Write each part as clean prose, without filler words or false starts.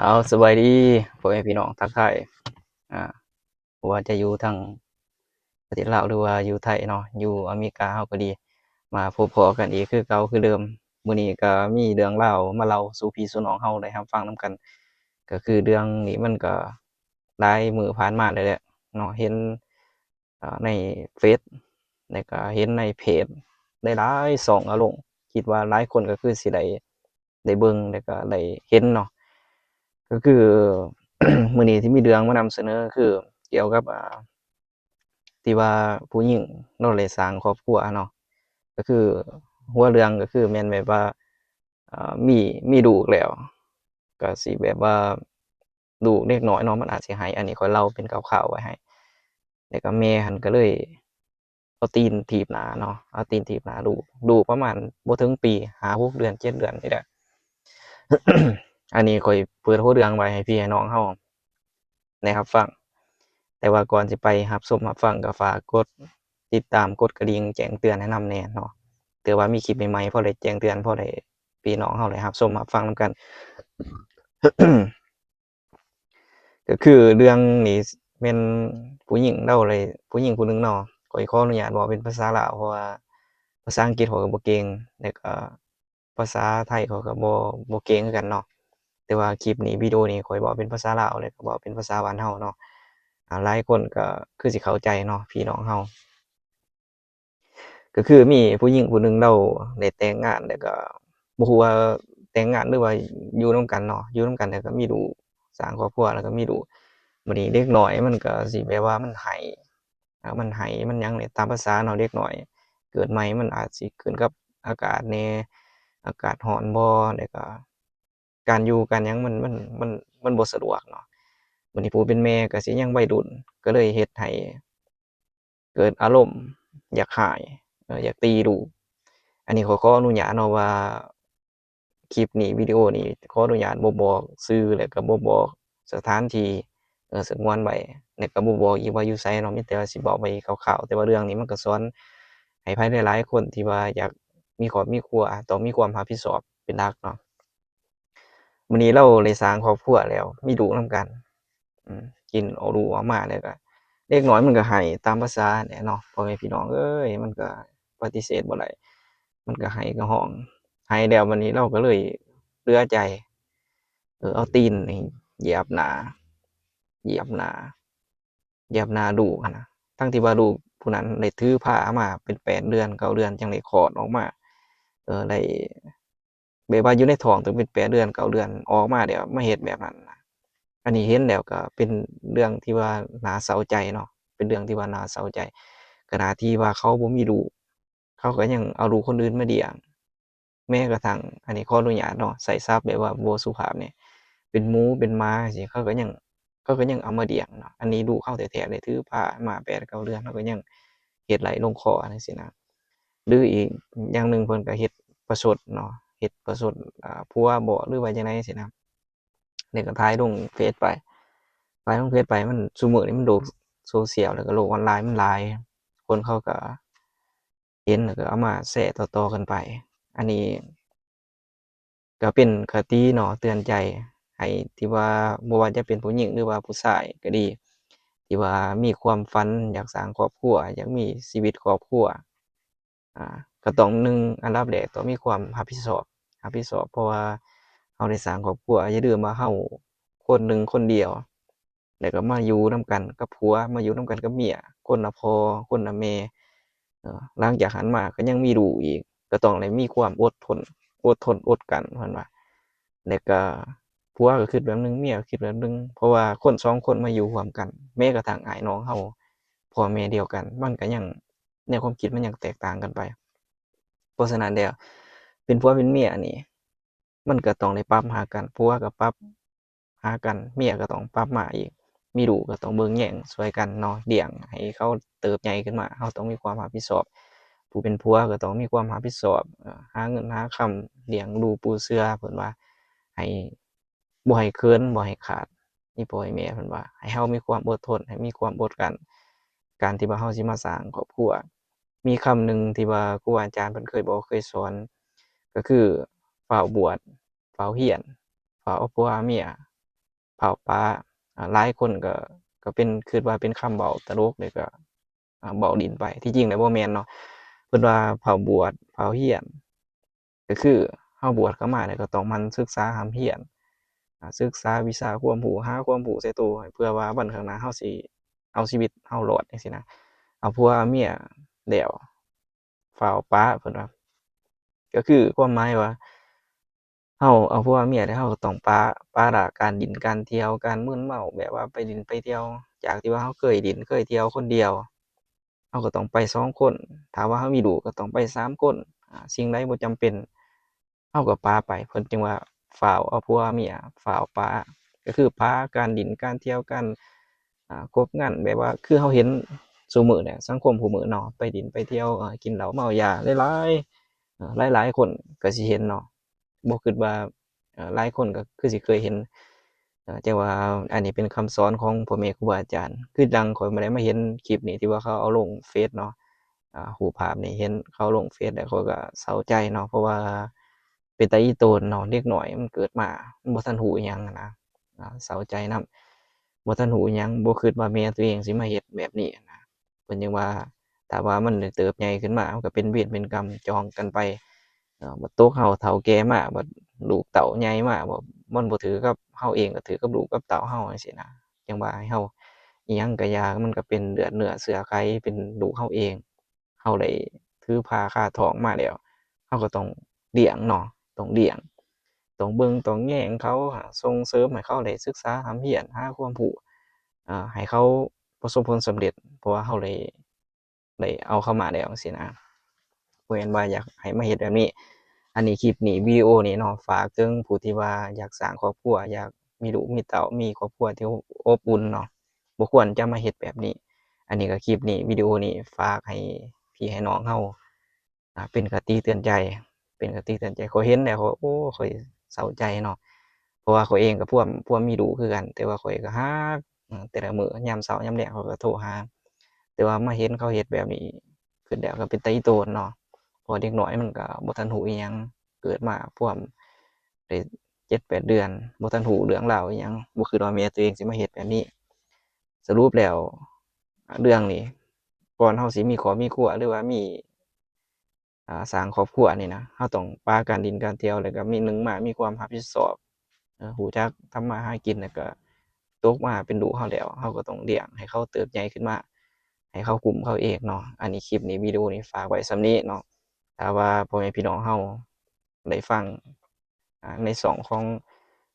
เอาสบายดีพ่อแม่พี่น้องทักทายอ่าว่าจะอยู่ทางประเทศลาวหรือว่าอยู่ไทยเนาะอยู่อเมริกาเฮาก็ดีมาพบพอกันอีกคือเก่าคือเดิมมื้อนี้ก็มีเรื่องราวมาเล่าสู่พี่สู่น้องเฮาได้รับฟังนำกันก็คือเรื่องนี้มันก็หลายมื้อผ่านมาแล้วแหละเนาะเห็นในเฟซแล้วก็เห็นในเพจหลายๆช่องอะลงคิดว่าหลายคนก็คือสิได้เบิ่งแล้วก็ได้เห็นเนาะ ก็คือ มื้อนี้ที่มีเรื่องมานำเสนอคือเกี่ยวกับที่ว่าผู้หญิงเนาะได้สร้างครอบครัวเนาะก็คือหัวเรื่องก็คือแม่นแบบว่ามีลูกแล้วก็สิแบบว่าลูกเด็กน้อยเนาะมันอาจสิให้อันนี้ข้อยเล่าเป็นคร่าวๆไว้ให้แล้วก็แม่หั้นก็เลยเอาตีนถีบหน้าเนาะเอาตีนถีบหน้าลูกประมาณบ่ถึงปี5-6เดือน7เดือนนี่แหละ อันนี้ข้อยเปิดหัวเรื่องไว้ให้พี่ให้น้องเฮาได้รับฟัง แต่ว่าก่อนสิไปรับชมรับฟังก็ฝากกดติดตามกดกระดิ่งแจ้งเตือนให้นำแหน่เนาะเผื่อว่ามีคลิปใหม่ๆพอได้แจ้งเตือนพอได้พี่น้องเฮาได้รับชมรับฟังนำกัน ก็คือเรื่องนี้แม่นผู้หญิงเล่าเลยผู้หญิงผู้หนึงเนาะข้อยขออนุญาตเว้าเป็นภาษาลาวเพราะว่าภาษาอังกฤษข้อยก็บ่เก่งแล้วก็ภาษาไทยข้อยก็บ่เก่งคือกันเนาะแต่ว่าคลิปนี้วิดีโอนี้ข้อยเว้าเป็นภาษาลาวแล้วก็เว้าเป็นภาษาบ้านเฮาเนาะหลายคนก็คือสิเข้าใจเนาะพี่น้องเฮา ก็คือมีผู้หญิงผู้หนึ่งเราได้แต่งงานแล้วก็บ่ฮู้ว่าแต่งงานหรือว่าอยู่นำกันเนาะอยู่นำกันแล้วก็มีลูกสร้างครอบครัวแล้วก็มีลูกบัดนี้เด็กน้อยมันก็สิแบบว่ามันไห้มันไห้มันหยังนี่ตามประสาเนาะเด็กน้อยเกิดใหม่มันอาจสิขึ้นกับอากาศแหน่อากาศร้อนบ่แล้วก็การอยู่การหยังมันบ่สะดวกเนาะบัดนี้ผู้เป็นแม่ก็สิยังวัยรุ่นก็เลยเฮ็ดให้ เกิดอารมณ์อยากหายอยากตีลูกอันนี้ขออนุญาตเนาะว่าคลิปนี้วิดีโอนี้ขออนุญาตบ่บอกชื่อแล้วก็บ่บอกสถานที่สงวนไว้แล้วก็บ่บอกอีกว่าอยู่ไสเนาะมีแต่ว่าสิบอกไว้คร่าวๆแต่ว่าเรื่องนี้มันก็สอนให้ไผหลายๆคนที่ว่าอยากมีครอบมีครัวต้องมีความรับผิดชอบเป็นหลักเนาะมื้อนี้เราได้สร้างครอบครัวแล้วมีลูกนำกันอืมกินเอาลูกออกมาแล้วก็ เด็กน้อยมันก็ให้ตามประสาแหละเนาะพ่อแม่พี่น้องเอ้ยมันก็ปฏิเสธบ่ได้มันก็ให้ก็ร้องให้แล้วบัดนี้เราก็เลยเหลือใจเอาตีนนี่เหยียบหน้าเหยียบหน้าเหยียบหน้าลูกหั้นน่ะทั้งที่ว่าลูกผู้นั้นได้ถือผ้ามาเป็น8เดือน9เดือนจั่งได้คลอดออกมาได้แบบว่าอยู่ในท้องตั้งเป็น8เดือน9เดือนออกมาแล้วมาเฮ็ดแบบนั้นน่ะอันนี้เห็นแล้วก็เป็นเรื่องที่ว่าน่าเศร้าใจเนาะเป็นเรื่องที่ว่าน่าเศร้าใจ ขณะที่ว่าเขาบ่มีลูกเขาก็ยังเอาลูกคนอื่นมาเลี้ยงแม้กระทั่งอันนี้ขออนุญาตเนาะใช้ศัพท์แบบว่าบ่สุภาพนี่เป็นหมูเป็นหมาจังซี้เขาก็ยังเอามาเลี้ยงเนาะอันนี้ลูกเขาแท้ๆเลยถือผ้ามา8 9เดือนเขาก็ยังเฮ็ดไหลลงคอจังซี้นะหรืออีกอย่างหนึ่งเพิ่นก็เฮ็ดประชดเนาะเฮ็ดประชดผัวบ่หรือว่าจั่งใดจังซี้นะแล้วก็ถ่ายลงเฟซไปถ่ายลงเฟซไปมันซุมื้อนี้มันโลก social แล้วก็โลกออนไลน์มันหลายคนเขาก็ เห็นแล้วก็เอามาแชร์ต่อๆกันไป อันนี้ก็เป็นคติเนาะเตือนใจให้ที่ว่าบ่ว่าจะเป็นผู้หญิงหรือว่าผู้ชายก็ดีที่ว่ามีความฝันอยากสร้างครอบครัวอยากมีชีวิตครอบครัวก็ต้อง1อันดับแรกต้องมีความรับผิดชอบเพราะว่าเราได้สร้างครอบครัวอย่าลืมว่าเราคนหนึ่งคนเดียวแล้วก็มาอยู่นำกันกับผัวมาอยู่นำกันกับเมียคนละพ่อคนละแม่หลังจากหั้นมาก็ยังมีลูกอีกก็ต้องได้มีความอดทนอดกลั้นเพิ่นว่าแล้วก็ผัวก็คิดแบบหนึ่งเมียก็คิดแบบหนึ่งเพราะว่าคน2คนมาอยู่ร่วมกันแม้กระทั่งอ้ายน้องเราพ่อแม่เดียวกันมันก็ยังแนวความคิดมันยังแตกต่างกันไปเพราะฉะนั้นแล้วเป็นผัวเป็นเมียนี่มันก็ต้องได้ปรับหากันผัวก็ปรับหากันเมียก็ต้องปรับมาอีกมีลูกก็ต้องเบิ่งแย่งช่วยกันเนาะเลี้ยงให้เขาเติบใหญ่ขึ้นมาเราต้องมีความรับผิดชอบผู้เป็นผัวก็ต้องมีความรับผิดชอบหาเงินหาค่ำเลี้ยงดูปูเสือเพิ่นว่าให้บ่ให้เคินบ่ให้ขาดอีพ่ออีแม่เพิ่นว่าให้เรามีความอดทนให้มีความอดกลั้นการที่ว่าเราสิมาสร้างครอบครัว มีคำหนึ่งที่ว่าครูอาจารย์เพิ่นเคยบอกเคยสอนก็คือฟ้าวบวชฟ้าวเรียนฟ้าวเอาผัวเอาเมีย เผาปลาหลายคนก็เป็นคิดว่าเป็นคำเว้าตลกแล้วก็เว้าเล่นไปที่จริงแล้วบ่แม่นเนาะเพิ่นว่าเผาบวชเผาเหี้ยนก็คือเฮาบวชเข้ามาแล้วก็ต้องหมั่นศึกษาหำเหี้ยนศึกษาวิชาความรู้หาความรู้ใส่ตัวเพื่อว่าวันข้างหน้าเฮาสิเอาชีวิตเฮารอดจังซี้นะเอาผัวเอาเมียแล้วฟ้าวปะเพิ่นว่าก็คือความหมายว่าเฮาเอาผัวเอาเมียแล้วเฮาก็ต้องปะละการดินการเที่ยวการมึนเมาแบบว่าไปดินไปเที่ยวจากที่ว่าเฮาเคยดินเคยเที่ยวคนเดียวเฮาก็ต้องไป2คนถ้าว่าเฮามีลูกก็ต้องไป3คนสิ่งใดบ่จำเป็นเฮาก็ปาไปเพิ่นจึงว่าฟ้าวเอาผัวเอาเมียฟ้าวปะก็คือปาการดินการเที่ยวการคบงั้นแบบว่าคือเฮาเห็นซุมื้อเนี่ยสังคมคุมื้อเนาะไปดินไปเที่ยวกินเหล้าเมายาหลายๆหลายๆคนก็สิเห็นเนาะบ่คิดว่าหลายคนก็คือสิเคยเห็นแต่ว่าอันนี้เป็นคำสอนของพ่อแม่ครูบาอาจารย์คือจั่งข้อยบ่ได้มาเห็นคลิปนี้ที่ว่าเขาเอาลงเฟซเนาะรูปภาพนี่เห็นเขาลงเฟซแล้วข้อยก็เศร้าใจเนาะเพราะว่าเป็นตาอีโตนเนาะเด็กน้อยมันเกิดมามันบ่ทันรู้อิหยังนะเศร้าใจนำบ่ทันรู้อิหยังบ่คิดว่าแม่ตัวเองสิมาเฮ็ดแบบนี้นะเพิ่นยังว่าถ้าว่ามันได้เติบใหญ่ขึ้นมามันก็เป็นเวรเป็นกรรมจองกันไปบัดโตเฮาเฒ่าแก่มาบัดลูกเต้าใหญ่มามันบ่ถือกับเฮาเองก็ถือกับลูกกับเต้าเฮาจังซี้นะจังว่าให้เฮาอิหยังก็อย่ามันก็เป็นเลือดเนื้อเชื้อไขเป็นลูกเฮาเองเฮาได้ถือผ้าคาท้องมาแล้วเฮาก็ต้องเลี้ยงเนาะต้องเลี้ยงต้องเบิ่งต้องแยงเขาส่งเสริมให้เขาได้ศึกษาหำเหี้ยนหาความรู้ให้เขาประสบผลสำเร็จเพราะว่าเฮาได้เอาเข้ามาแล้วจังซี้นะบ่แม่นว่าอยากให้มาเฮ็ดแบบนี้อันนี้คลิปนี้วิดีโอนี้เนาะฝากถึงผู้ที่ว่าอยากสร้างครอบครัวอยากมีลูกมีเต้ามีครอบครัวที่อบอุ่นเนาะบ่ควรจะมาเฮ็ดแบบนี้อันนี้ก็คลิปนี้วิดีโอนี้ฝากให้พี่ให้น้องเฮาเป็นคติเตือนใจเป็นคติเตือนใจข้อยเห็นแล้วข้อยโอ้ข้อยเศร้าใจเนาะเพราะว่าข้อยเองก็พวกมีลูกคือกันแต่ว่าข้อยก็รักแต่ละมื้อยามเช้ายามแลงข้อยก็โทรหาแต่ว่ามาเห็นเขาเฮ็ดแบบนี้คิดแล้วก็เป็นตาอีโตนเนาะเพราะว่าเด็กน้อยมันก็บ่ทันรู้อิหยังเกิดมาพร้อมได้7-8เดือนบ่ทันรู้เรื่องราวอิหยังบ่คิดว่าแม่ตัวเองสิมาเฮ็ดแบบนี้สรุปแล้วเรื่องนี้ก่อนเราสิมีครอบมีครัวหรือว่ามีสร้างครอบครัวนี่นะเราต้องปาการดินการเที่ยวแล้วก็มี1มามีความรับผิดชอบรู้จักทำมาหากินแล้วก็โตมาเป็นลูกเราแล้วเราก็ต้องเลี้ยงให้เขาเติบใหญ่ขึ้นมาให้เขาคุมเขาเองเนาะอันนี้คลิปนี้วิดีโอนี้ฝากไว้ส่ำนี้เนาะถ้าว่าพ่อแม่พี่น้องเราได้ฟังในช่องของ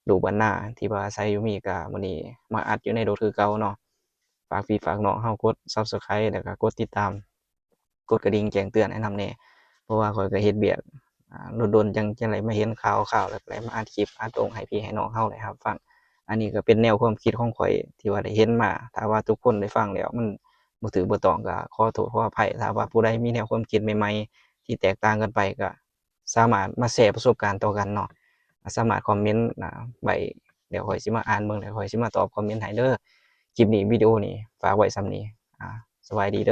ลูกบ้านนาที่ว่าอาศัยอยู่อเมริกามื้อนี้มาอัดอยู่ในรถคือเก่าเนาะฝากพี่ฝากน้องเรากด Subscribe แล้วก็กดติดตามกดกระดิ่งแจ้งเตือนให้นำแหน่เพราะว่าข้อยก็เฮ็ดเวียกโดนๆจังได้มาเห็นข่าวๆแล้วก็ได้มาอัดคลิปอัดลงให้พี่ให้น้องเราได้รับฟังอันนี้ก็เป็นแนวความคิดของข้อยที่ว่าได้เห็นมาถ้าว่าทุกคนได้ฟังแล้วมันบ่ถูกบ่ต้องก็ขอโทษขออภัยถ้าว่าผู้ใดมีแนวความคิดใหม่ๆที่แตกต่างกันไปก็สามารถมาแชร์ประสบการณ์ต่อกันเนาะสามารถคอมเมนต์ไว้เดี๋ยวข้อยสิมาอ่านเบิ่งแล้วข้อยสิมาตอบคอมเมนต์ให้เด้อคลิปนี้วิดีโอนี้ฝากไว้ส่ำนี้สบายดีเด้อ